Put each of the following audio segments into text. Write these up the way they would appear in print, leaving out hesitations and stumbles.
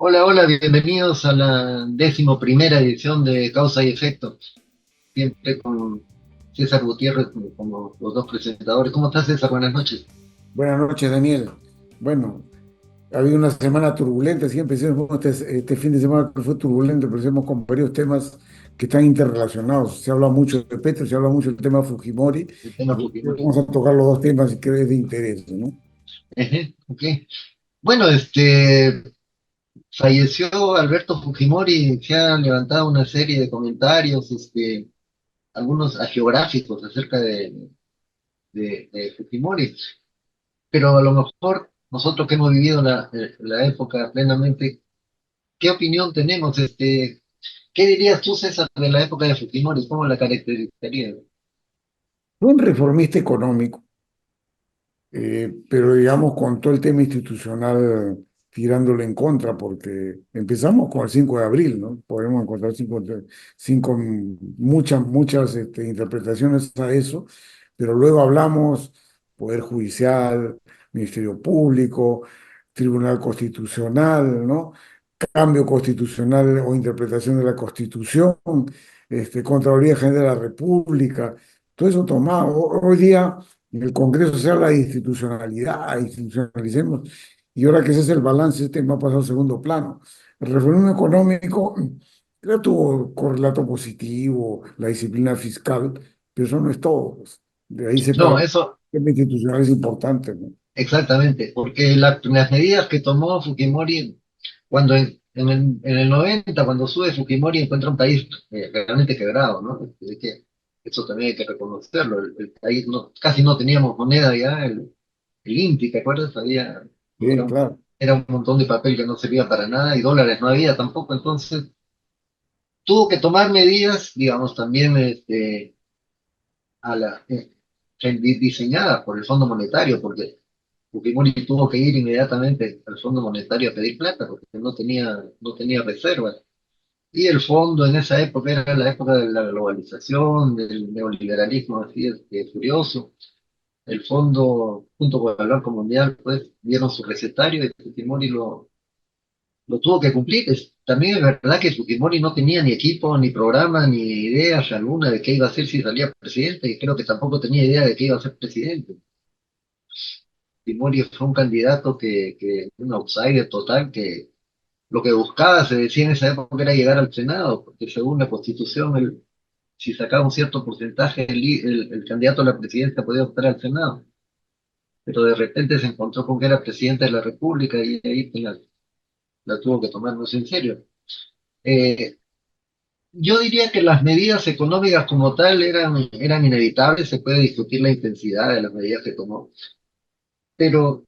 Hola, hola, bienvenidos a la 11ª edición de Causa y Efecto, siempre con César Gutiérrez como los dos presentadores. ¿Cómo estás, César? Buenas noches. Buenas noches, Daniel. Bueno, ha habido una semana turbulenta, sí, empecemos este fin de semana que fue turbulento, empecemos con varios temas que están interrelacionados. Se habla mucho de Petro, se habla mucho del tema Fujimori, El tema y Fujimori. vamos a tocar los dos temas que es de interés, ¿no? Ejé, ok. Bueno, falleció Alberto Fujimori, se han levantado una serie de comentarios, algunos geográficos acerca de Fujimori, pero a lo mejor nosotros que hemos vivido la época plenamente, ¿qué opinión tenemos? ¿Qué dirías tú, César, de la época de Fujimori? ¿Cómo la caracterizarías? Fue un reformista económico, pero digamos con todo el tema institucional tirándole en contra, porque empezamos con el 5 de abril, ¿no? Podemos encontrar muchas interpretaciones a eso, pero luego hablamos Poder Judicial, Ministerio Público, Tribunal Constitucional, ¿no? Cambio constitucional o interpretación de la Constitución, Contraloría General de la República, todo eso tomado. Hoy día en el Congreso se habla de institucionalidad, institucionalicemos, y ahora que ese es el balance, este tema ha pasado a segundo plano. El reformismo económico ya tuvo correlato positivo, la disciplina fiscal, pero eso no es todo, pues. De ahí se No, para eso, el tema institucional es importante, ¿no? exactamente, porque las medidas que tomó Fujimori cuando en el 90, cuando sube Fujimori, encuentra un país realmente quebrado, ¿no? Eso también hay que reconocerlo. El país casi no teníamos moneda ya, el INPI, ¿te acuerdas? Sí, Era un, claro. era un montón de papel que no servía para nada y dólares no había tampoco, entonces tuvo que tomar medidas, digamos, también diseñadas por el Fondo Monetario, porque Fujimori tuvo que ir inmediatamente al Fondo Monetario a pedir plata porque no tenía reservas. Y el fondo en esa época era la época de la globalización, del neoliberalismo así furioso. El fondo, junto con el Banco Mundial, pues dieron su recetario y Fujimori lo tuvo que cumplir. También es verdad que Fujimori no tenía ni equipo, ni programa, ni ideas alguna de qué iba a hacer si salía presidente, y creo que tampoco tenía idea de qué iba a ser presidente. Fujimori fue un candidato un outsider total, que lo que buscaba, se decía en esa época, era llegar al Senado, porque según la Constitución, si sacaba un cierto porcentaje, el candidato a la presidencia podía optar al Senado. Pero de repente se encontró con que era presidente de la República y ahí pues, la tuvo que tomar muy en serio. Eh, Yo diría que las medidas económicas como tal eran inevitables, se puede discutir la intensidad de las medidas que tomó, pero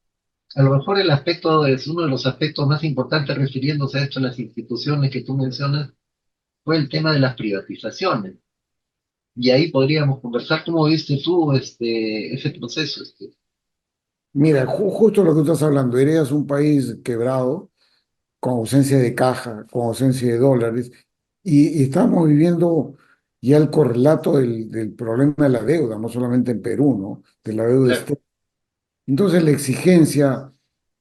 a lo mejor el aspecto es uno de los aspectos más importantes refiriéndose a esto en las instituciones que tú mencionas, fue el tema de las privatizaciones. Y ahí podríamos conversar cómo viste tú ese proceso. Mira, justo lo que tú estás hablando, heredas un país quebrado, con ausencia de caja, con ausencia de dólares, y estamos viviendo ya el correlato del problema de la deuda, no solamente en Perú, ¿no? De la deuda Claro, externa. Entonces, la exigencia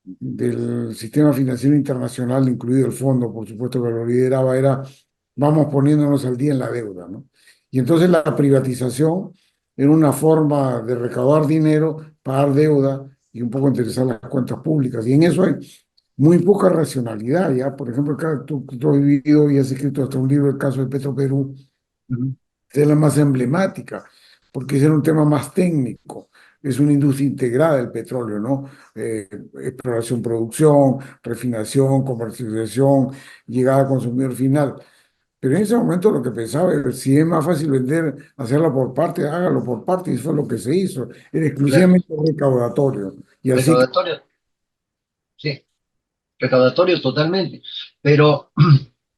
del sistema financiero internacional, incluido el fondo, por supuesto que lo lideraba, era vamos poniéndonos al día en la deuda, ¿no? Y entonces la privatización era una forma de recaudar dinero, pagar deuda y un poco interesar las cuentas públicas. Y en eso hay muy poca racionalidad, ¿ya? Por ejemplo, acá tú has vivido y has escrito hasta un libro, el caso de Petroperú, ujú, es la más emblemática, porque ese era un tema más técnico. Es una industria integrada del petróleo, ¿no? Exploración, producción, refinación, comercialización, llegada al consumidor final. Pero en ese momento lo que pensaba es, si es más fácil vender, hacerlo por parte, hágalo por parte, y eso es lo que se hizo. Era claro. exclusivamente recaudatorio. Y así que, Recaudatorio, sí, recaudatorio totalmente. Pero,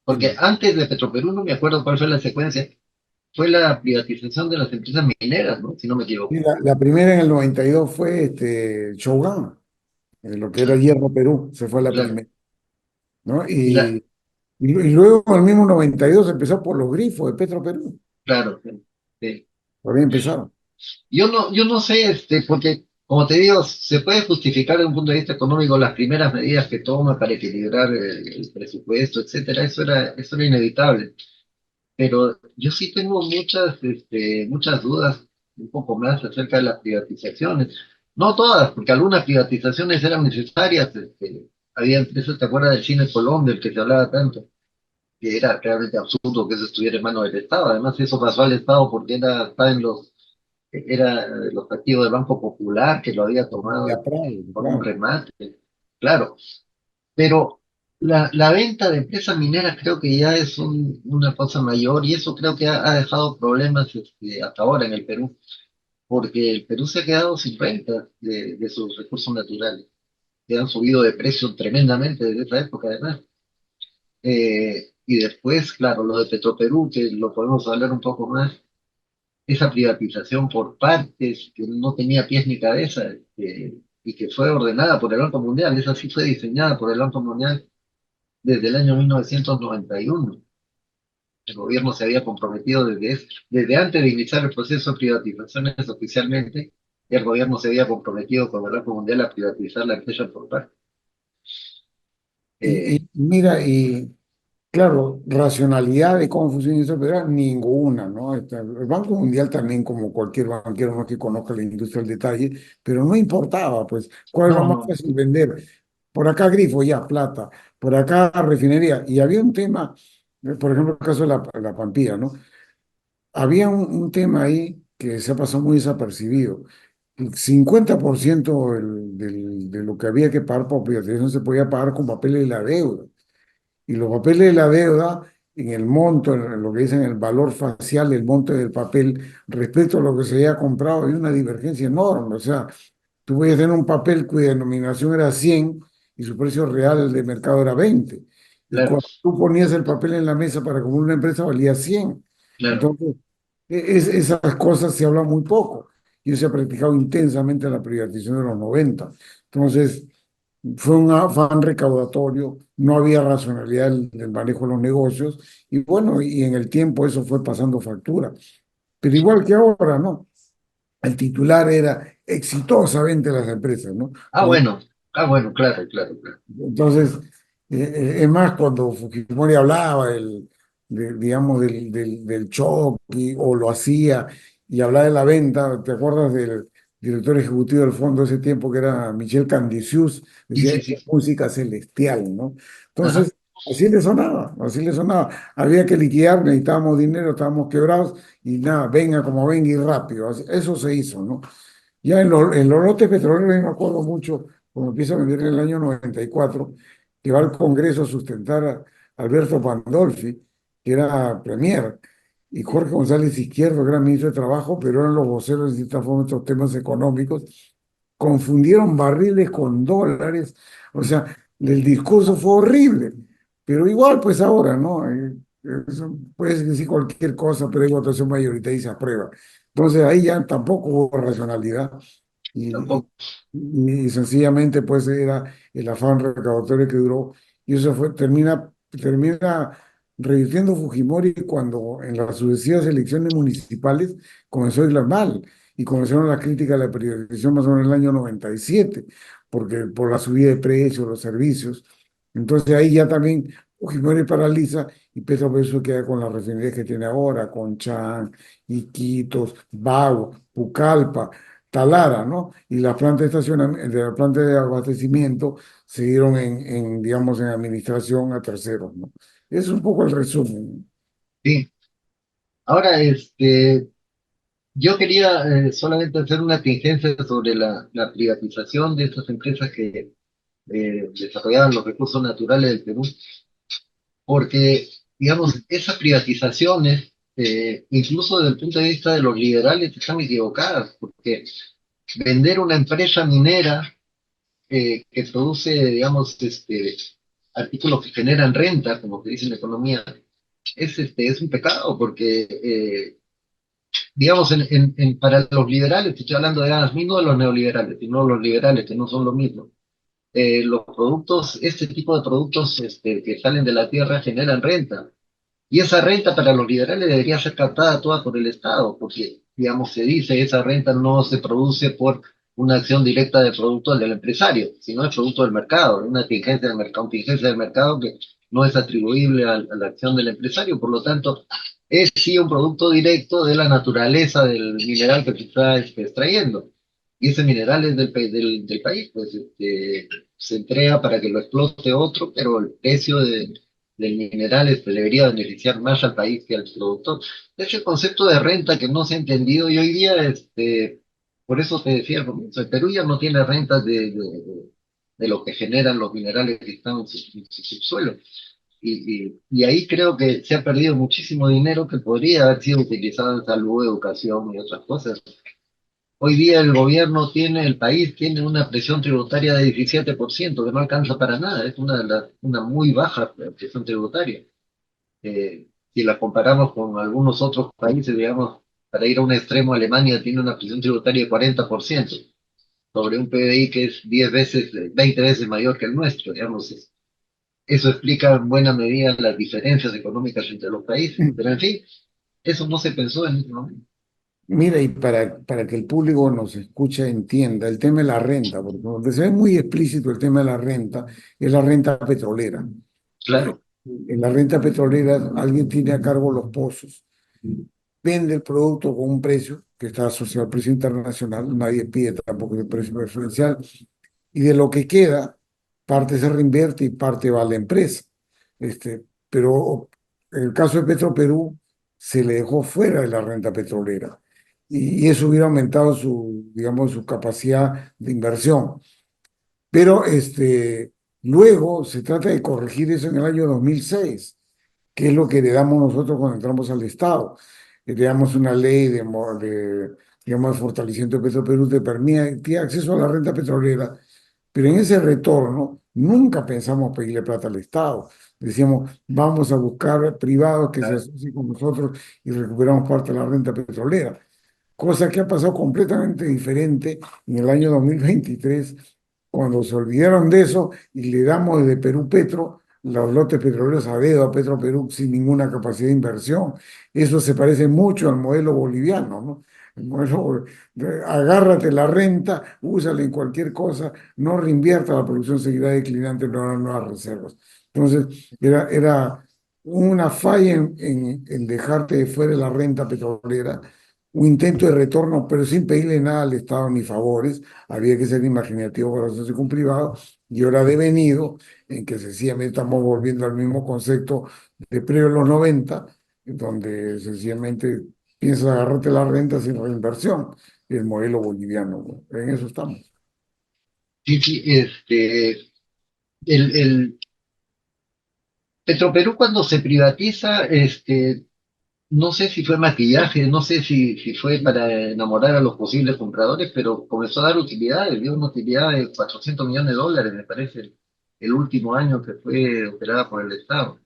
porque dime, antes de Petroperú, no me acuerdo cuál fue la secuencia, fue la privatización de las empresas mineras, ¿no? Si no me y equivoco. la primera en el 92 fue Shogun, lo que era Hierro Perú, se fue la Claro, primera, ¿no? y la, Y luego en el mismo 92 empezó por los grifos de Petro Perú. claro, sí. Sí. Por ahí empezaron. Yo no sé, porque como te digo, se puede justificar desde un punto de vista económico las primeras medidas que toma para equilibrar el presupuesto, etcétera. Eso era inevitable. Pero yo sí tengo muchas dudas, un poco más acerca de las privatizaciones. No todas, porque algunas privatizaciones eran necesarias. Había empresas, ¿te acuerdas del Cine Colombia, del que se hablaba tanto? Que era realmente absurdo que eso estuviera en manos del Estado. Además, eso pasó al Estado porque era los activos del Banco Popular que lo había De tomado aplauso, por un claro. remate. Claro, pero la venta de empresas mineras creo que ya es una cosa mayor y eso creo que ha dejado problemas hasta ahora en el Perú, porque el Perú se ha quedado sin renta de sus recursos naturales, que han subido de precio tremendamente desde esa época además. Y después, claro, lo de Petroperú, que lo podemos hablar un poco más, esa privatización por partes que no tenía pies ni cabeza, y que fue ordenada por el Banco Mundial, esa sí fue diseñada por el Banco Mundial desde el año 1991. El gobierno se había comprometido desde antes de iniciar el proceso de privatizaciones oficialmente, el gobierno se había comprometido con el Banco Mundial a privatizar la empresa por parte. Y, Eh, y mira, y claro, racionalidad de cómo funciona eso, pero ninguna, ¿no? El Banco Mundial también, como cualquier banquero, no es que conozca la industria al detalle, pero no importaba, pues, ¿cuál es lo no, más no, fácil vender? Por acá grifo, ya, plata, por acá refinería. Y había un tema, por ejemplo, el caso de la Pampilla, ¿no? Había un tema ahí que se ha pasado muy desapercibido. El 50% de lo que había que pagar por privatización se podía pagar con papeles de la deuda. Y los papeles de la deuda, en el monto, en lo que dicen el valor facial, el monto del papel, respecto a lo que se había comprado, había una divergencia enorme. O sea, tú podías tener un papel cuya denominación era 100 y su precio real de mercado era 20. Y claro, cuando tú ponías el papel en la mesa para comprar una empresa, valía 100. claro. Entonces, esas cosas se hablan muy poco. Y eso se ha practicado intensamente en la privatización de los 90. Entonces, fue un afán recaudatorio, no había racionalidad del manejo de los negocios y bueno, y en el tiempo eso fue pasando factura. Pero igual que ahora, ¿no? El titular era exitosamente las empresas, ¿no? Ah, bueno, claro, claro, claro. Entonces, es más, cuando Fujimori hablaba digamos, del choque o lo hacía y hablaba de la venta, ¿te acuerdas del director ejecutivo del fondo de ese tiempo que era Michel Candicius? Sí, Decía, sí, "Esta sí. es música celestial, ¿no?" Ajá, Entonces, así le sonaba, así le sonaba. Había que liquidar, necesitábamos dinero, estábamos quebrados y nada, venga como venga y rápido. Eso se hizo, ¿no? Ya en los lotes petroleros, yo me acuerdo mucho, cuando empieza a vender en el año 94, que va al Congreso a sustentar a Alberto Pandolfi, que era premier, y Jorge González Izquierdo, que era ministro de Trabajo, pero eran los voceros de esta forma estos temas económicos, confundieron barriles con dólares, o sea, el discurso fue horrible, pero igual pues ahora, ¿no? Puedes decir cualquier cosa, pero hay votación mayoritaria y se aprueba. Entonces ahí ya tampoco hubo racionalidad y, tampoco. y sencillamente pues era el afán recaudatorio que duró y eso termina revirtiendo Fujimori cuando en las sucesivas elecciones municipales comenzó a ir mal y comenzaron las críticas a la privatización más o menos en el año 97 porque por la subida de precios, los servicios. Entonces ahí ya también Fujimori paraliza y Petropeso queda con las refinerías que tiene ahora, con Chan, Iquitos, Bago, Pucallpa, Talara, ¿no? Y las plantas de estacionamiento, la planta de abastecimiento siguieron digamos, en administración a terceros, ¿no? Es un poco el resumen. Sí. Ahora, yo quería solamente hacer una tingencia sobre la privatización de estas empresas que desarrollaban los recursos naturales del Perú, porque, digamos, esas privatizaciones, incluso desde el punto de vista de los liberales, están equivocadas, porque vender una empresa minera que produce, digamos, artículos que generan renta, como se dice en la economía, es un pecado, porque, digamos, para los liberales, estoy hablando de Adam Smith, no de los neoliberales, sino los liberales, que no son lo mismo. Los productos, este tipo de productos que salen de la tierra generan renta. Y esa renta para los liberales debería ser captada toda por el Estado, porque, digamos, se dice, esa renta no se produce por una acción directa del producto del empresario, sino es producto del mercado, una contingencia del mercado que no es atribuible a la acción del empresario, por lo tanto, es sí un producto directo de la naturaleza del mineral que se está extrayendo. Y ese mineral es del país, pues se entrega para que lo explote otro, pero el precio del mineral debería beneficiar más al país que al productor. Es el concepto de renta que no se ha entendido y hoy día, por eso te decía, el Perú ya no tiene rentas de lo que generan los minerales que están en su subsuelo. Y ahí creo que se ha perdido muchísimo dinero que podría haber sido utilizado en salud, educación y otras cosas. Hoy día el gobierno el país tiene una presión tributaria de 17% que no alcanza para nada, es una muy baja presión tributaria. Si la comparamos con algunos otros países, digamos, para ir a un extremo, Alemania tiene una presión tributaria de 40% sobre un PBI que es 10 veces, 20 veces mayor que el nuestro, digamos. Eso explica en buena medida las diferencias económicas entre los países. Pero en fin, eso no se pensó en ese momento. Mira, y para que el público nos escuche, entienda el tema de la renta, porque donde se ve muy explícito el tema de la renta, es la renta petrolera. Claro, En la renta petrolera, alguien tiene a cargo los pozos, vende el producto con un precio que está asociado al precio internacional, nadie pide tampoco el precio preferencial, y de lo que queda, parte se reinvierte y parte va a la empresa. Pero en el caso de Petroperú, se le dejó fuera de la renta petrolera y eso hubiera aumentado su, digamos, su capacidad de inversión. Pero luego se trata de corregir eso en el año 2006, que es lo que heredamos nosotros cuando entramos al Estado. Heredamos una ley digamos, de fortalecimiento de Petroperú que permitía acceso a la renta petrolera, pero en ese retorno nunca pensamos pedirle plata al Estado. Decíamos, vamos a buscar privados que se claro. asocien con nosotros y recuperamos parte de la renta petrolera. Cosa que ha pasado completamente diferente en el año 2023, cuando se olvidaron de eso y le damos desde Perú Petro los lotes petroleros a dedo a Petro Perú sin ninguna capacidad de inversión. Eso se parece mucho al modelo boliviano, ¿no? El modelo, agárrate la renta, úsala en cualquier cosa, no reinvierta, la producción seguirá declinante, no habrá nuevas reservas. Entonces, era una falla en dejarte de fuera de la renta petrolera, un intento de retorno, pero sin pedirle nada al Estado ni favores. Había que ser imaginativo para hacerse con privado, y ahora ha devenido en que sencillamente estamos volviendo al mismo concepto de previo a los 90, donde sencillamente piensas agarrarte la renta sin reinversión, el modelo boliviano, ¿no? En eso estamos. Sí, sí, el Petroperú cuando se privatiza, no sé si fue maquillaje, no sé si fue para enamorar a los posibles compradores, pero comenzó a dar utilidades, dio una utilidad de 400 millones de dólares, me parece, el último año que fue operada por el Estado.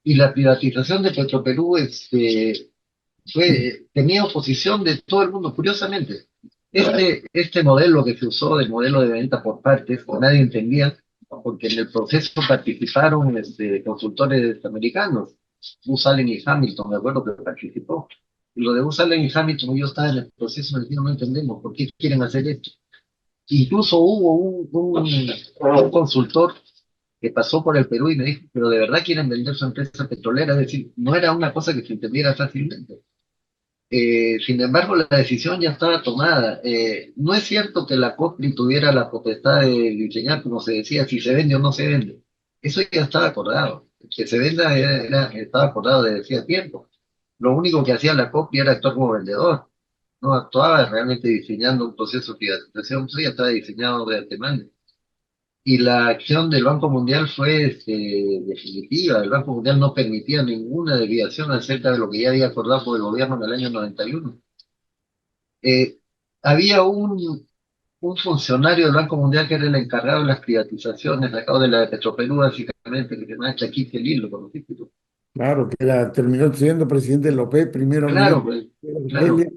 Y la privatización de Petroperú tenía oposición de todo el mundo, curiosamente. Este modelo que se usó, del modelo de venta por partes, que nadie entendía, porque en el proceso participaron consultores americanos, Booz Allen y Hamilton, me acuerdo que participó. Y lo de Booz Allen y Hamilton, yo estaba en el proceso, me decían, no entendemos por qué quieren hacer esto. Incluso hubo un consultor que pasó por el Perú y me dijo, pero de verdad quieren vender su empresa petrolera, es decir, no era una cosa que se entendiera fácilmente. Sin embargo, la decisión ya estaba tomada. No es cierto que la COPRI tuviera la potestad de diseñar, como se decía, si se vende o no se vende. Eso ya estaba acordado. Que se venda estaba acordado desde hacía tiempo. Lo único que hacía la COPRI era actuar como vendedor. No actuaba realmente diseñando un proceso de privatización, eso ya estaba diseñado de antemano. Y la acción del Banco Mundial fue definitiva. El Banco Mundial no permitía ninguna desviación acerca de lo que ya había acordado por el gobierno en el año 91. Había un funcionario del Banco Mundial que era el encargado de las privatizaciones, acá de la de Petroperú, básicamente, que se llama Chaquito Lilo, conociste tú. Claro, que terminó siendo presidente López, primero Claro, ministro pues, de claro. Argelia,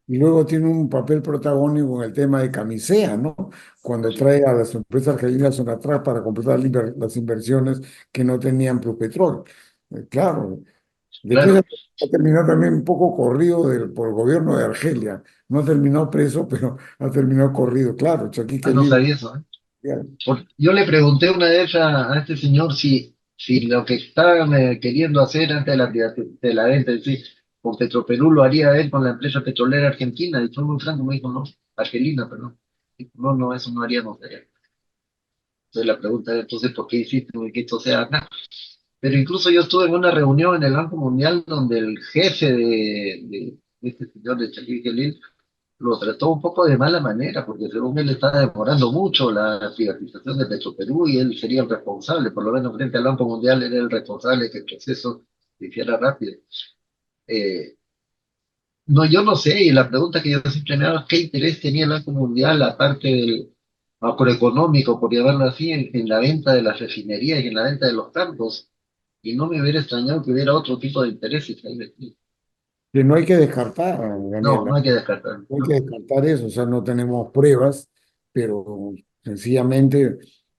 y luego tiene un papel protagónico en el tema de Camisea, ¿no? Cuando trae a las empresas argelinas atrás para completar las inversiones que no tenían Pluspetrol. Claro, Después claro. ha terminado también un poco corrido por el gobierno de Argelia. No ha terminado preso, pero ha terminado corrido. Claro, Chaquique Ah, es no libre. sabía eso, ¿eh? Yo le pregunté una vez a este señor si lo que estaban queriendo hacer antes de de la venta, es decir, con Petroperú lo haría él con la empresa petrolera argentina, y fue muy franco, me dijo, no, argelina, perdón. Dijo, no, no, eso no haríamos allá. Entonces la pregunta es, entonces, ¿por qué hiciste que esto sea acá? Pero incluso yo estuve en una reunión en el Banco Mundial donde el jefe de este señor de Shaquille O'Neal lo trató un poco de mala manera, porque según él estaba demorando mucho la privatización de Petroperú y él sería el responsable, por lo menos frente al Banco Mundial era el responsable de que el proceso se hiciera rápido. Eh, no, yo no sé, y la pregunta que yo siempre me hago es qué interés tenía el Banco Mundial, aparte del macroeconómico, por llamarlo así, en la venta de las refinerías y en la venta de los campos, y no me hubiera extrañado que hubiera otro tipo de intereses ahí metidos. Que no hay que descartar, No, Daniela. no hay que descartar, No hay que ¿no? descartar eso. O sea, no tenemos pruebas, pero sencillamente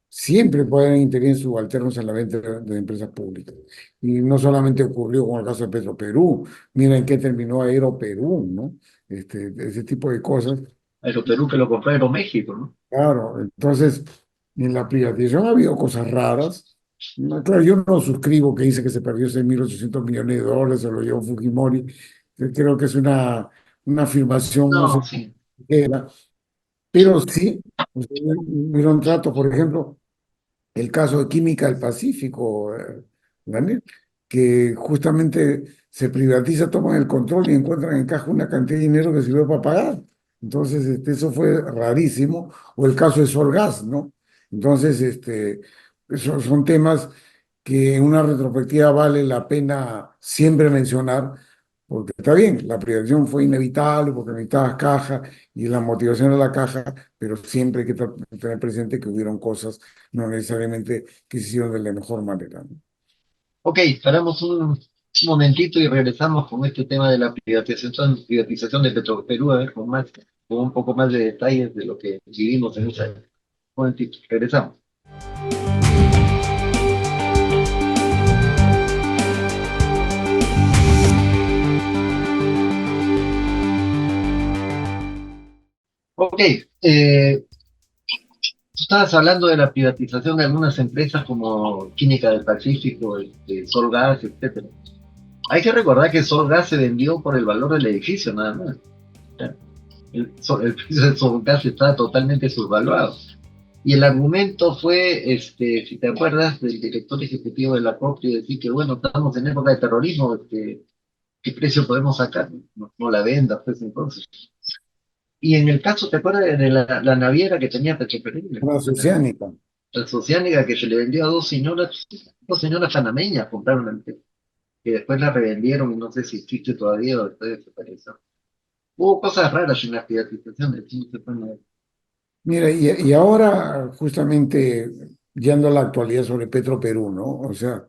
siempre puede haber intereses subalternos en la venta de empresas públicas. Y no solamente ocurrió con el caso de Petroperú. Mira en qué terminó Aeroperú, ¿no? Ese tipo de cosas. Aeroperú que lo compró Aeroméxico, ¿no? Claro, entonces, en la privatización ha habido cosas raras. No, claro, yo no suscribo que dice que se perdió 6.800 millones de dólares, se lo llevó Fujimori. Creo que es una afirmación, no No, sé sí. qué era, pero sí, o sea, hubieron tratos, por ejemplo, el caso de Química del Pacífico, Daniel, que justamente se privatiza, toman el control y encuentran en caja una cantidad de dinero que sirvió para pagar. Entonces, eso fue rarísimo. O el caso de Solgas, ¿no? Entonces, son temas que en una retrospectiva vale la pena siempre mencionar, porque está bien, la privatización fue inevitable porque necesitabas caja y la motivación de la caja, pero siempre hay que tener presente que hubieron cosas no necesariamente que se hicieron de la mejor manera, ¿no? Ok, paramos un momentito y regresamos con este tema de la privatización de Petroperú, a ver, con un poco más de detalles de lo que vivimos en esa. Un momentito, regresamos. Ok, tú estabas hablando de la privatización de algunas empresas como Química del Pacífico, Solgas, etcétera. Hay que recordar que Solgas se vendió por el valor del edificio, nada más. O sea, el precio de Solgas está totalmente subvaluado. Y el argumento fue, si te acuerdas, del director ejecutivo de la COPRI, decir que, bueno, estamos en época de terrorismo, ¿qué precio podemos sacar? No, no la venda, pues entonces. Y en el caso, ¿te acuerdas de la naviera que tenía Petroperú? Transoceánica. La Oceánica que se le vendió a dos señoras panameñas, compraron que después la revendieron y no sé si existe todavía o después desapareció. Hubo cosas raras en las privatizaciones, sí, no se pueden ver. Mira, y ahora justamente yendo a la actualidad sobre Petroperú, ¿no? O sea,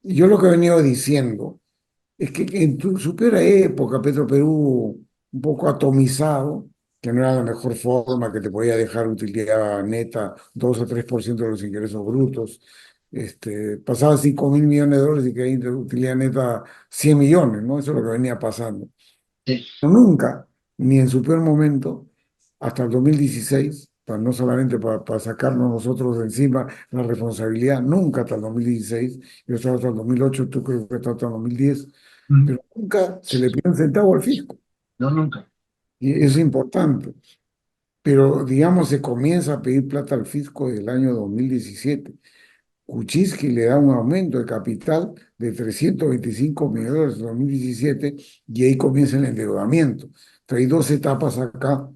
yo lo que he venido diciendo es que en su peor época, Petroperú un poco atomizado, que no era la mejor forma, que te podía dejar utilidad neta 2 o 3% de los ingresos brutos, pasaba 5.000 millones de dólares y que hay de utilidad neta 100 millones, ¿no? Eso es lo que venía pasando. Sí, Pero nunca, ni en su peor momento, hasta el 2016, no solamente para sacarnos nosotros de encima la responsabilidad, nunca hasta el 2016, yo estaba hasta el 2008, tú creo que estás hasta el 2010, ujú. pero nunca se le pidió un centavo al fisco, No, nunca. y eso es importante. Pero, digamos, se comienza a pedir plata al fisco desde el año 2017. Kuczynski le da un aumento de capital de 325 millones en 2017 y ahí comienza el endeudamiento. Entonces, hay dos etapas acá: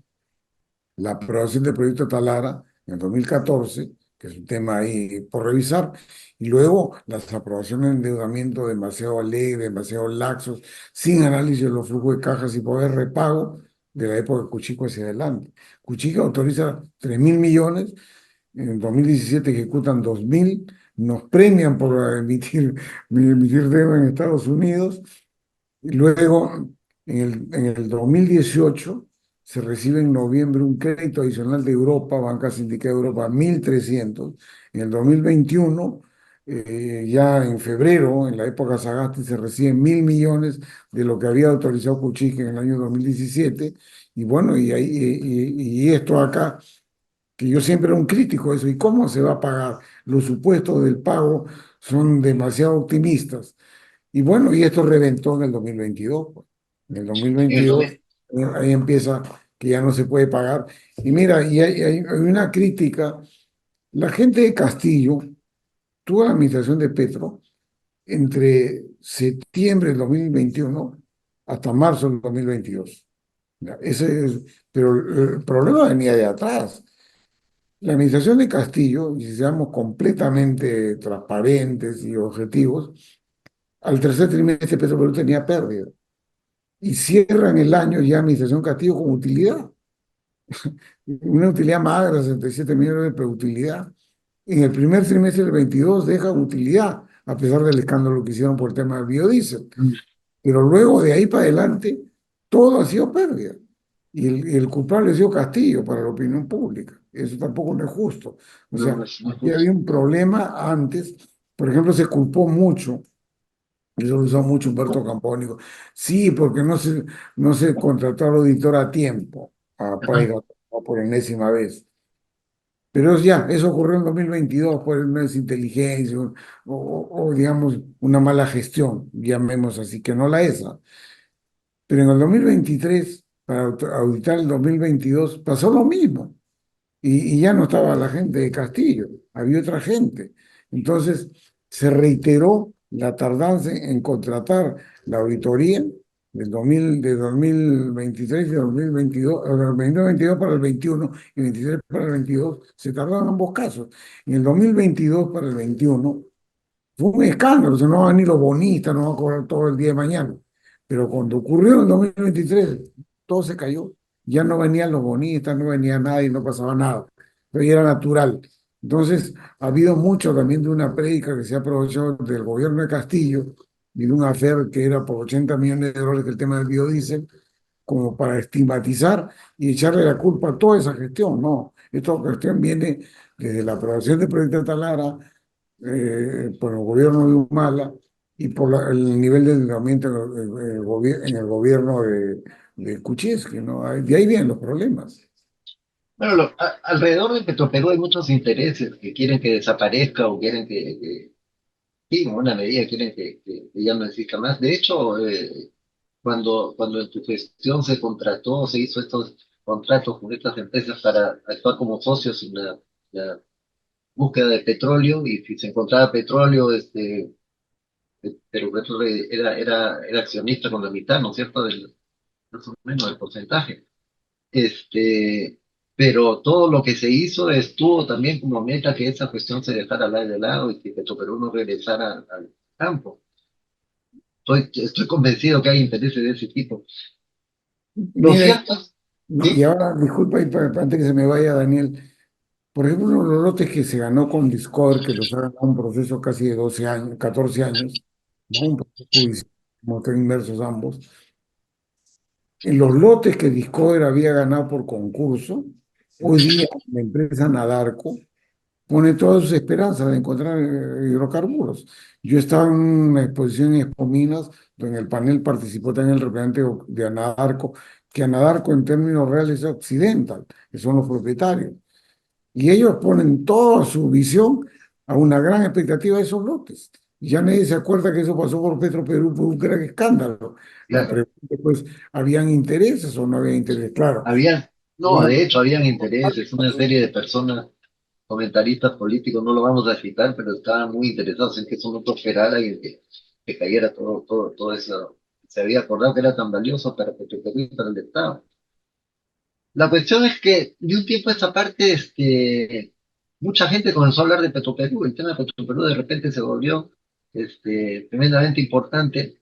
la aprobación del proyecto Talara en el 2014, que es un tema ahí por revisar, y luego las aprobaciones de endeudamiento demasiado alegres, demasiado laxos, sin análisis de los flujos de cajas y poder repago de la época de Kuczynski hacia adelante. Kuczynski autoriza 3.000 millones, en 2017 ejecutan 2.000, nos premian por emitir deuda en Estados Unidos, y luego, en el 2018, se recibe en noviembre un crédito adicional de Europa, Banca Sindicada de Europa, 1.300. En el 2021, ya en febrero, en la época Sagasti, se reciben 1.000 millones de lo que había autorizado Kuczynski en el año 2017. Y bueno, y esto acá, que yo siempre era un crítico de eso, ¿y cómo se va a pagar? Los supuestos del pago son demasiado optimistas. Y bueno, y esto reventó en el 2022, pues. En el En el 2022, ahí empieza que ya no se puede pagar. Y mira, hay una crítica. La gente de Castillo tuvo la administración de Petro entre septiembre del 2021 hasta marzo del 2022. Ya, pero el problema venía de atrás. La administración de Castillo, y si seamos completamente transparentes y objetivos, al tercer trimestre Petroperú tenía pérdida. Y cierran el año ya administración Castillo con utilidad. Una utilidad magra, 67 millones de utilidad. En el primer trimestre del 22 deja utilidad, a pesar del escándalo que hicieron por el tema del biodiesel. Pero luego de ahí para adelante, todo ha sido pérdida. Y el culpable ha sido Castillo para la opinión pública. Eso tampoco no es justo. O No, sea, no es aquí había un problema antes. Por ejemplo, se culpó mucho, eso lo usó mucho Humberto Campónico. Sí, porque no se contrató al auditor a tiempo, a Ajá. Price, por enésima vez. Pero ya, eso ocurrió en 2022 por una desinteligencia digamos, una mala gestión, llamemos así, que no la esa. Pero en el 2023, para auditar el 2022, pasó lo mismo. Y ya no estaba la gente de Castillo, había otra gente. Entonces, se reiteró la tardanza en contratar la auditoría de 2023 y 2022, 2022 para el 21 y 23 para el 22, se tardaron ambos casos. En el 2022 para el 21 fue un escándalo, o sea, no van a venir los bonistas, no van a cobrar todo el día de mañana. Pero cuando ocurrió en el 2023, todo se cayó. Ya no venían los bonistas, no venía nadie, no pasaba nada. Pero ya era natural. Entonces, ha habido mucho también de una prédica que se ha aprovechado del gobierno de Castillo y de un afer que era por 80 millones de dólares el tema del biodiesel, como para estigmatizar y echarle la culpa a toda esa gestión. No, esta cuestión viene desde la aprobación del proyecto de Talara, por el gobierno de Humala y por el nivel de endeudamiento en el gobierno de Kuczynski, ¿no? De ahí vienen los problemas. Bueno, alrededor de Petroperú hay muchos intereses que quieren que desaparezca o quieren que sí, en una medida quieren que ya no exista más. De hecho, cuando en tu gestión se contrató, se hizo estos contratos con estas empresas para actuar como socios en la búsqueda de petróleo, y si se encontraba petróleo, pero Petrol era accionista con la mitad, ¿no es cierto? Más o menos del porcentaje. Este, pero todo lo que se hizo estuvo también como meta que esa cuestión se dejara de lado y que Petroperú no regresara al campo. Estoy convencido que hay intereses de ese tipo. Lo Mira, cierto es, y ¿sí? ahora, disculpa, y antes que se me vaya, Daniel, por ejemplo, uno de los lotes que se ganó con Discover, que los ha ganado un proceso casi de 12 años, 14 años, ¿no? Un proceso judicial, como están inmersos ambos. En los lotes que Discover había ganado por concurso, hoy día la empresa Nadarco pone todas sus esperanzas de encontrar hidrocarburos. Yo estaba en una exposición en Expominas, donde en el panel participó también el representante de Anadarko, que Anadarko en términos reales es Occidental, que son los propietarios. Y ellos ponen toda su visión a una gran expectativa de esos lotes. Y ya nadie se acuerda que eso pasó por Petroperú por un gran escándalo. La Claro, pregunta es, pues, ¿habían intereses o no había intereses? Claro. no, de hecho, habían intereses, una serie de personas, comentaristas políticos, no lo vamos a citar, pero estaban muy interesados en que eso no prosperara y en que cayera todo eso. Se había acordado que era tan valioso para Petroperú y para el Estado. La cuestión es que de un tiempo a esta parte, mucha gente comenzó a hablar de Petroperú. El tema de Petroperú de repente se volvió tremendamente importante,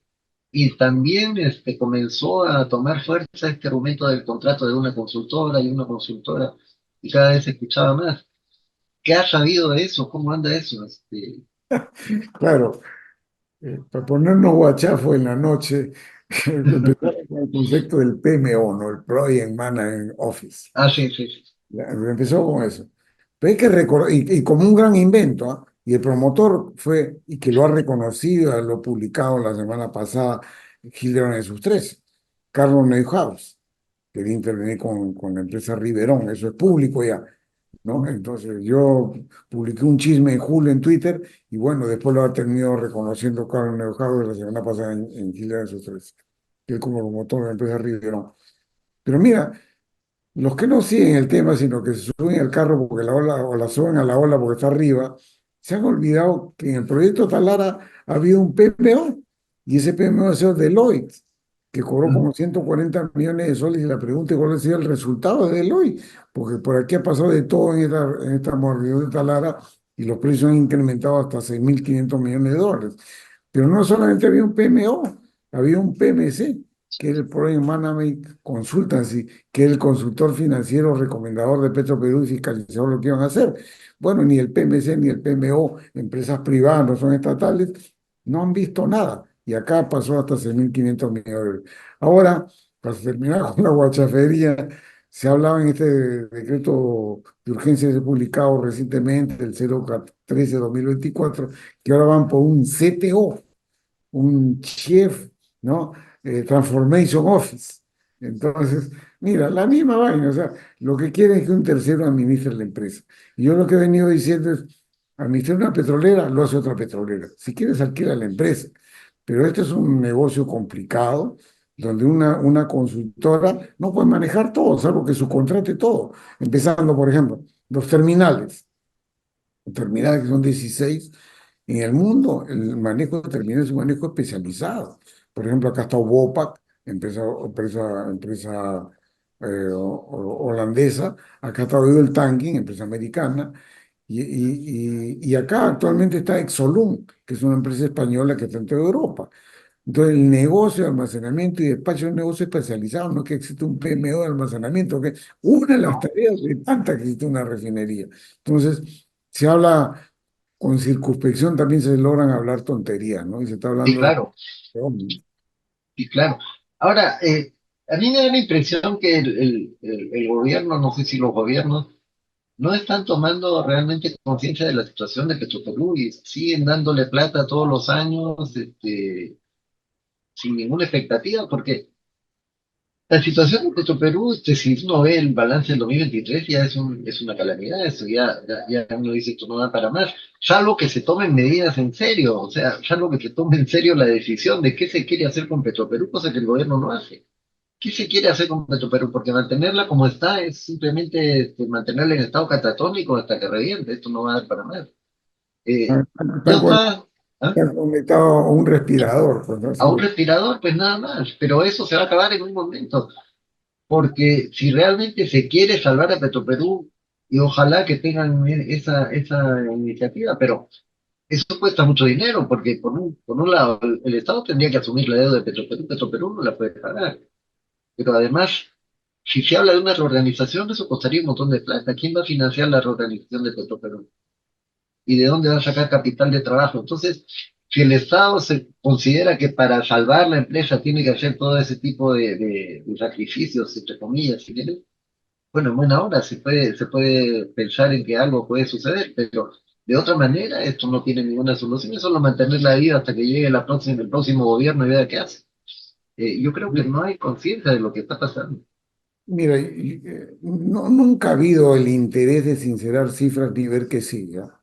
y también comenzó a tomar fuerza este argumento del contrato de una consultora y una consultora, y cada vez se escuchaba más. ¿Qué has sabido de eso? ¿Cómo anda eso? Claro, para ponernos guachafos en la noche, empezamos con el concepto del PMO, ¿no? El Project Management Office. Ah, sí, sí, sí. Ya, empezó con eso. Pero hay que recordar, y como un gran invento, ¿ah? Y el promotor fue, y que lo ha reconocido, lo publicado la semana pasada, Gilderón en sus tres, Carlos Neuhaus, quería intervenir con la empresa Riverón, eso es público ya, ¿no? Entonces yo publiqué un chisme en julio en Twitter y bueno, después lo ha terminado reconociendo Carlos Neuhaus la semana pasada en Gilderón en sus tres, que es como promotor de la empresa Riverón. Pero mira, los que no siguen el tema, sino que se suben al carro porque la ola, o la suben a la ola porque está arriba, se han olvidado que en el proyecto Talara había un PMO, y ese PMO ha sido Deloitte, que cobró como 140 millones de soles, y la pregunta es cuál ha sido el resultado de Deloitte, porque por aquí ha pasado de todo en esta modalidad de Talara, y los precios han incrementado hasta 6.500 millones de dólares. Pero no solamente había un PMO, había un PMC, que es el Project Management Consultancy, que es el consultor financiero recomendador de Petroperú y fiscalizador lo que iban a hacer. Bueno, ni el PMC ni el PMO, empresas privadas, no son estatales, no han visto nada. Y acá pasó hasta 6.500 millones de dólares. Ahora, para terminar con la guachafería, se hablaba en este decreto de urgencia que se ha publicado recientemente, el 013-2024, que ahora van por un CTO, un chef, ¿no? Transformation Office. Entonces, mira, la misma vaina, o sea, lo que quieren es que un tercero administre la empresa. Y yo lo que he venido diciendo es, administrar una petrolera, lo hace otra petrolera. Si quieres, alquila la empresa. Pero este es un negocio complicado, donde una consultora no puede manejar todo, salvo que subcontrate todo. Empezando, por ejemplo, los terminales. Terminales que son 16 en el mundo, el manejo de terminales es un manejo especializado. Por ejemplo, acá está Vopak, empresa holandesa. Acá está Oil Tanking, empresa americana. Y acá actualmente está Exolum, que es una empresa española que está en toda Europa. Entonces, el negocio de almacenamiento y despacho es un negocio especializado, no es que existe un PMO de almacenamiento, que una de las tareas de tantas que existe una refinería. Entonces, se habla con circunspección, también se logran hablar tonterías, ¿no? Y se está Sí, hablando claro, de ovnis. sí, claro. Ahora, a mí me da la impresión que el gobierno, no sé si los gobiernos, no están tomando realmente conciencia de la situación de Petroperú y siguen dándole plata todos los años, sin ninguna expectativa, porque la situación de Petroperú, si uno ve el balance del 2023, ya es una calamidad, eso ya uno dice, esto no da para más, salvo que se tomen medidas en serio, o sea, salvo que se tome en serio la decisión de qué se quiere hacer con Petroperú, cosa que el gobierno no hace. ¿Qué se quiere hacer con Petroperú? Porque mantenerla como está es simplemente mantenerla en estado catatónico hasta que reviente, esto no va a dar para más. Eh, Están, yo con- estaba, ¿ah? están conectados a un respirador, pues, ¿no? A Así un respirador, pues nada más, pero eso se va a acabar en un momento. Porque si realmente se quiere salvar a Petroperú, y ojalá que tengan esa iniciativa, pero eso cuesta mucho dinero, porque por un lado el Estado tendría que asumir la deuda de Petroperú, Petroperú no la puede pagar, pero además, si se habla de una reorganización, eso costaría un montón de plata. ¿Quién va a financiar la reorganización de Petroperú? ¿Y de dónde va a sacar capital de trabajo? Entonces, si el Estado se considera que para salvar la empresa tiene que hacer todo ese tipo de sacrificios, entre comillas, si quieres, bueno, en buena hora se puede pensar en que algo puede suceder, pero de otra manera esto no tiene ninguna solución, es solo mantener la vida hasta que llegue el próximo gobierno y vea qué hace. Yo creo que no hay conciencia de lo que está pasando. Mira, nunca ha habido el interés de sincerar cifras ni ver que siga.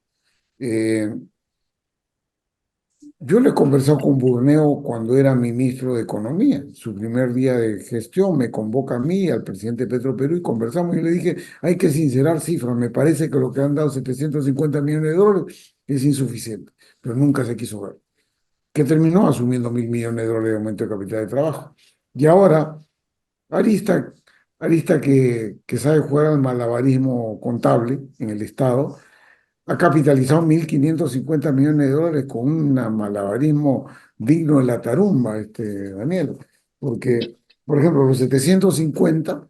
Yo le he conversado con Burneo cuando era ministro de Economía. Su primer día de gestión me convoca a mí, al presidente Petro Perú, y conversamos. Y le dije, hay que sincerar cifras. Me parece que lo que han dado 750 millones de dólares es insuficiente, pero nunca se quiso ver. Que terminó asumiendo 1.000 millones de dólares de aumento de capital de trabajo. Y ahora, Arista, Arista que sabe jugar al malabarismo contable en el Estado, ha capitalizado 1.550 millones de dólares con un malabarismo digno de la tarumba, Daniel. Porque, por ejemplo, los 750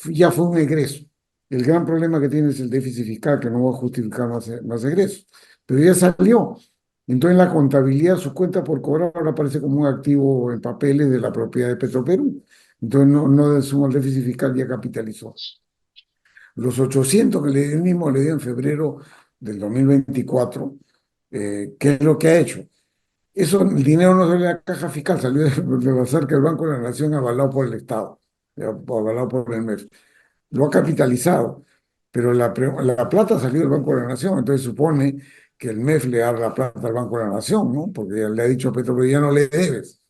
ya fue un egreso. El gran problema que tiene es el déficit fiscal, que no va a justificar más egresos. Pero ya salió. Entonces, en la contabilidad, su cuenta por cobrar ahora aparece como un activo en papeles de la propiedad de Petroperú. Entonces, no suma el déficit fiscal, ya capitalizó. Los 800 que le dio el mismo le dio en febrero del 2024, ¿Qué es lo que ha hecho? Eso, el dinero no salió de la caja fiscal, salió de la cerca del Banco de la Nación avalado por el Estado, avalado por el MEF. Lo ha capitalizado, pero la plata salió del Banco de la Nación, entonces supone que el MEF le da la plata al Banco de la Nación, ¿no? Porque ya le ha dicho a Petro, ya no le debes.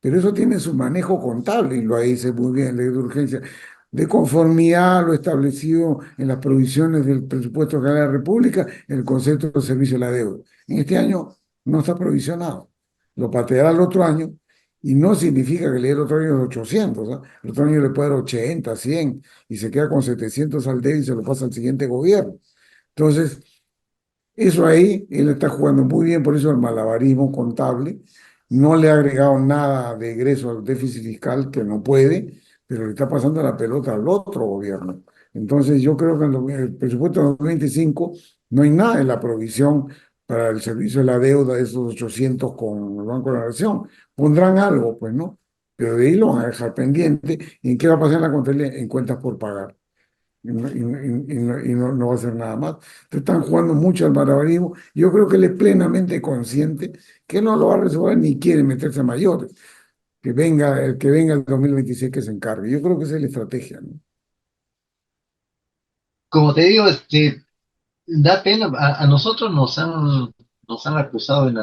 Pero eso tiene su manejo contable y lo dice muy bien, ley de urgencia, de conformidad a lo establecido en las provisiones del presupuesto general de la República, en el concepto de servicio de la deuda. En este año no está provisionado, lo pateará el otro año y no significa que le dé el otro año 800, ¿ah? El otro año le puede dar 80, 100 y se queda con 700 al debe y se lo pasa al siguiente gobierno. Entonces, eso ahí, él está jugando muy bien, por eso el malabarismo contable no le ha agregado nada de egreso al déficit fiscal que no puede, pero le está pasando la pelota al otro gobierno. Entonces yo creo que en el presupuesto de 2025 no hay nada en la provisión para el servicio de la deuda de esos 800 con el Banco de la Nación. Pondrán algo, pues, ¿no? Pero de ahí lo van a dejar pendiente. ¿Y en qué va a pasar en la contabilidad? En cuentas por pagar no va a hacer nada más. Te están jugando mucho al malabarismo. Yo creo que él es plenamente consciente que no lo va a resolver ni quiere meterse a mayores. Que venga el 2026 que se encargue. Yo creo que esa es la estrategia, ¿no? Como te digo, da pena, a nosotros nos han acusado en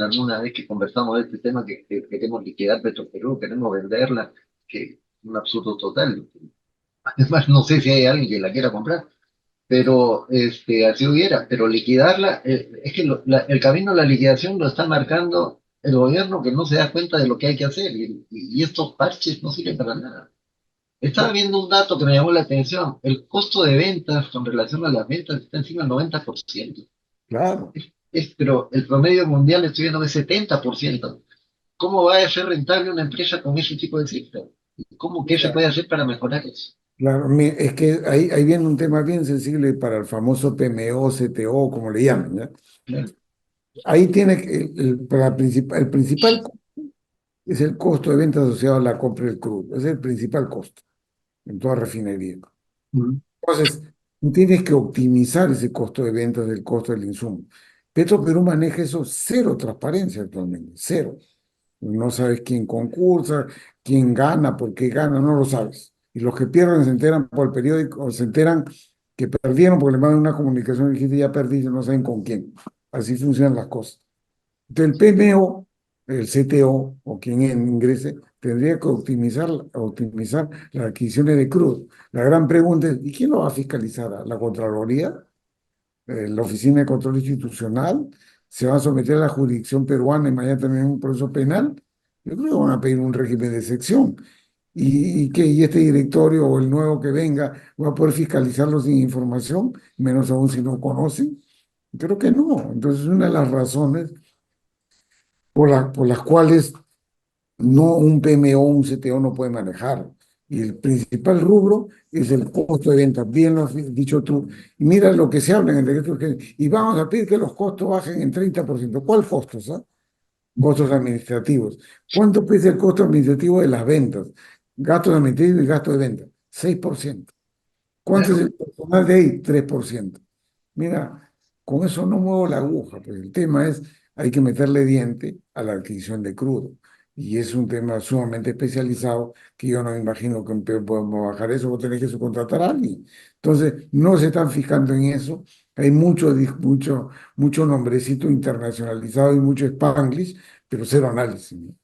alguna vez que conversamos de este tema que queremos liquidar Petroperú, queremos venderla, que es un absurdo total. Además, no sé si hay alguien que la quiera comprar, pero así hubiera, pero liquidarla, es que el camino a la liquidación lo está marcando el gobierno que no se da cuenta de lo que hay que hacer y estos parches no sirven para nada. Estaba Cla- viendo un dato que me llamó la atención. El costo de ventas con relación a las ventas está encima del 90%. Claro, Pero el promedio mundial estoy viendo de 70%. ¿Cómo va a ser rentable una empresa con ese tipo de cifras? ¿Qué se mira, puede hacer para mejorar eso? claro, es que ahí viene un tema bien sensible para el famoso PMO, CTO, como le llaman, ¿ya? Claro. Ahí tiene el principal es el costo de venta asociado a la compra del crudo. Es el principal costo en toda refinería. Mm. Entonces, tú tienes que optimizar ese costo de ventas del costo del insumo. Perú maneja eso cero transparencia actualmente, cero. No sabes quién concursa, quién gana, por qué gana, no lo sabes. Y los que pierden se enteran por el periódico, o se enteran que perdieron porque le mandan una comunicación y dijiste ya perdí, no saben con quién. Así funcionan las cosas. Entonces, el PMO, el CTO o quien ingrese, tendría que optimizar las adquisiciones de crudo. La gran pregunta es, ¿y quién lo va a fiscalizar? ¿La Contraloría? ¿La Oficina de Control Institucional? ¿Se va a someter a la jurisdicción peruana y mañana también un proceso penal? Yo creo que van a pedir un régimen de excepción. ¿Y este directorio o el nuevo que venga va a poder fiscalizarlo sin información, menos aún si no conocen? Creo que no. Entonces, una de las razones por las cuales no un PMO o un CTO no puede manejar. Y el principal rubro es el costo de venta, bien lo has dicho tú. Y mira lo que se habla en el decreto y vamos a pedir que los costos bajen en 30%. ¿Cuál costos? Costos administrativos. ¿Cuánto pesa el costo administrativo de las ventas? Gastos administrativos y gastos de venta. 6%. ¿Cuánto es Claro. el personal de ahí? 3%. Mira, con eso no muevo la aguja, pues el tema es, hay que meterle diente a la adquisición de crudo. Y es un tema sumamente especializado que yo no me imagino que podemos bajar eso, vos tenés que subcontratar a alguien. Entonces, no se están fijando en eso. Hay mucho nombrecito internacionalizado y mucho Spanglish, pero cero análisis, ¿no?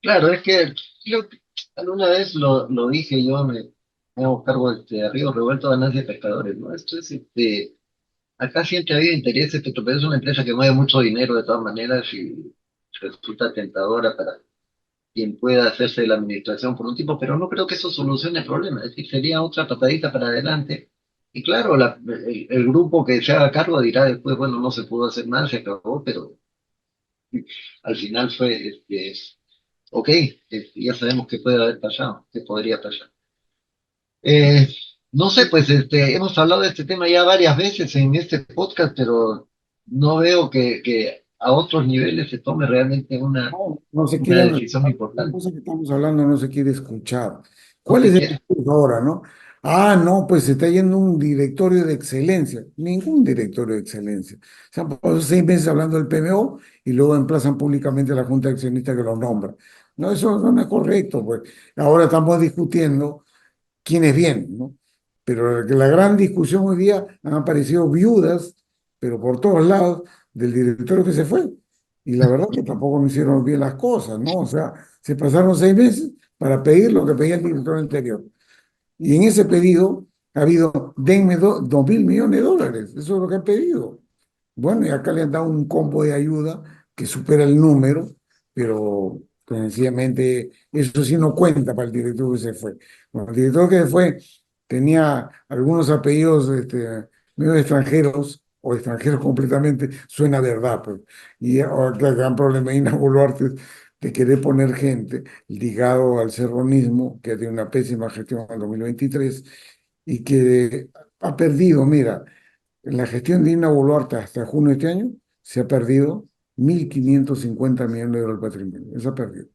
Claro, es que creo que alguna vez lo dije yo, me hago cargo de Río Revuelto de Ganancias de Pescadores, ¿no? Acá siempre ha habido intereses, Petroperú es una empresa que mueve mucho dinero de todas maneras y resulta tentadora para quien pueda hacerse de la administración por un tiempo, pero no creo que eso solucione el problema, es decir, sería otra patadita para adelante. Y claro, el grupo que se haga cargo dirá después, bueno, no se pudo hacer nada, se acabó, pero al final fue, ok, ya sabemos qué puede haber pasado, qué podría pasar. Eh, no sé, pues hemos hablado de este tema ya varias veces en este podcast, pero no veo que a otros niveles se tome realmente No se una quiere decisión analizar. La importante. cosa que estamos hablando no se quiere escuchar. No ¿Cuál se es el quiere. discurso ahora, no? Ah, no, pues se está yendo un directorio de excelencia. Ningún directorio de excelencia. Se han pasado 6 meses hablando del PMO y luego emplazan públicamente a la Junta de Accionistas que los nombra. No, eso no es correcto, pues. Ahora estamos discutiendo quién es bien, ¿no? Pero la gran discusión hoy día han aparecido viudas, pero por todos lados, del directorio que se fue. Y la verdad que tampoco no hicieron bien las cosas, ¿no? O sea, se pasaron 6 meses para pedir lo que pedía el director anterior. Y en ese pedido ha habido, denme 2.000 millones de dólares, eso es lo que han pedido. Bueno, y acá le han dado un combo de ayuda que supera el número, pero pues, sencillamente eso sí no cuenta para el director que se fue. Bueno, el director que se fue tenía algunos apellidos medio extranjeros o extranjeros completamente, suena verdad, pues. Y ahora el gran problema de Ina Boluarte es de querer poner gente ligado al serronismo, que tiene una pésima gestión en el 2023 y que ha perdido, mira, en la gestión de Dina Boluarte hasta junio de este año se ha perdido 1.550 millones de dólares de patrimonio. Eso ha perdido.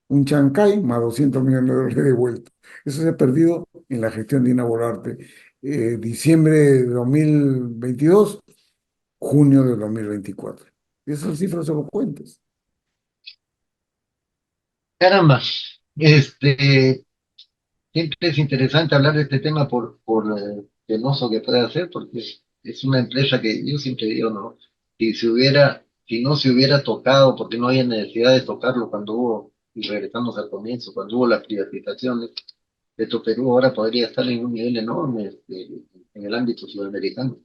Un Chancay más 200 millones de dólares de vuelta. Eso se ha perdido en la gestión de Dina Boluarte. Diciembre de 2022, junio de 2024. Esas cifras son los cuentos. Caramba, este, siempre es interesante hablar de este tema por penoso que pueda ser, porque es una empresa que yo siempre digo, ¿no? Si no se hubiera tocado, porque no había necesidad de tocarlo cuando hubo, y regresamos al comienzo, cuando hubo las privatizaciones, Perú ahora podría estar en un nivel enorme, en el ámbito sudamericano.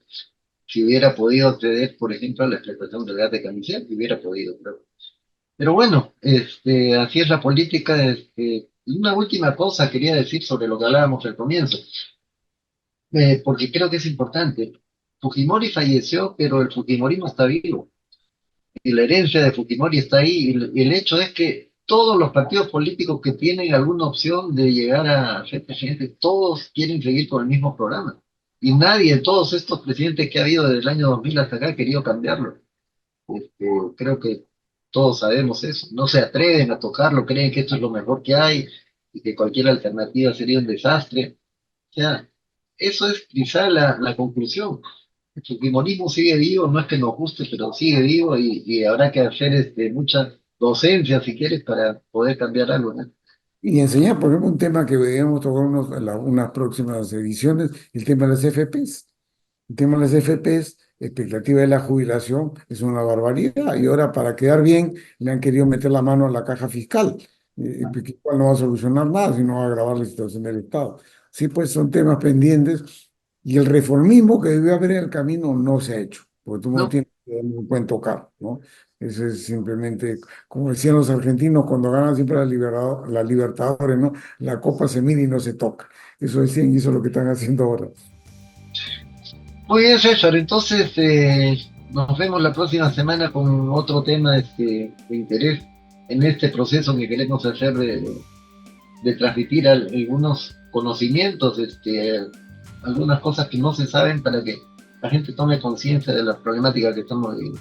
Si hubiera podido acceder, por ejemplo, a la explotación del gas de Camisea, si hubiera podido, pero bueno, así es la política. Y una última cosa quería decir sobre lo que hablábamos al comienzo, porque creo que es importante. Fujimori falleció, pero el Fujimorismo está vivo y la herencia de Fujimori está ahí. Y el hecho es que todos los partidos políticos que tienen alguna opción de llegar a ser presidente, todos quieren seguir con el mismo programa. Y nadie, todos estos presidentes que ha habido desde el año 2000 hasta acá, ha querido cambiarlo. Creo que todos sabemos eso. No se atreven a tocarlo, creen que esto es lo mejor que hay y que cualquier alternativa sería un desastre. O sea, eso es quizá la conclusión. El fujimorismo sigue vivo, no es que nos guste, pero sigue vivo y habrá que hacer mucha docencia, si quieres, para poder cambiar algo, ¿no? Y enseñar, por ejemplo, un tema que deberíamos tocar unas próximas ediciones, el tema de las FPs. El tema de las FPs, expectativa de la jubilación, es una barbaridad. Y ahora, para quedar bien, le han querido meter la mano a la caja fiscal, que igual no va a solucionar nada, sino va a agravar la situación del Estado. Sí, pues son temas pendientes. Y el reformismo que debió haber en el camino no se ha hecho, porque tú no No, tienes que pueden tocar, ¿no? Eso es simplemente, como decían los argentinos cuando ganan siempre la Libertadores, ¿no? La copa se mide y no se toca. Eso decían y eso es lo que están haciendo ahora. muy bien, César. Entonces, nos vemos la próxima semana con otro tema de interés en este proceso que queremos hacer de transmitir algunos conocimientos, algunas cosas que no se saben para que la gente tome conciencia de la problemática que estamos viviendo.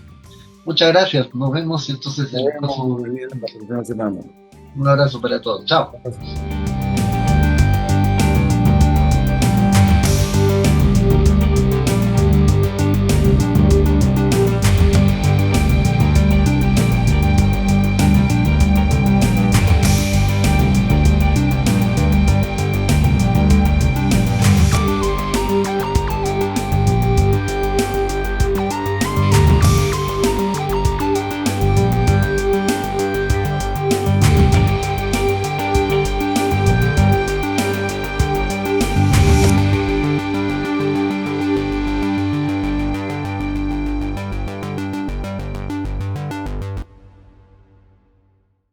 Muchas gracias, nos vemos entonces Nos el vemos próximo. la próxima semana. Un abrazo para todos, chao.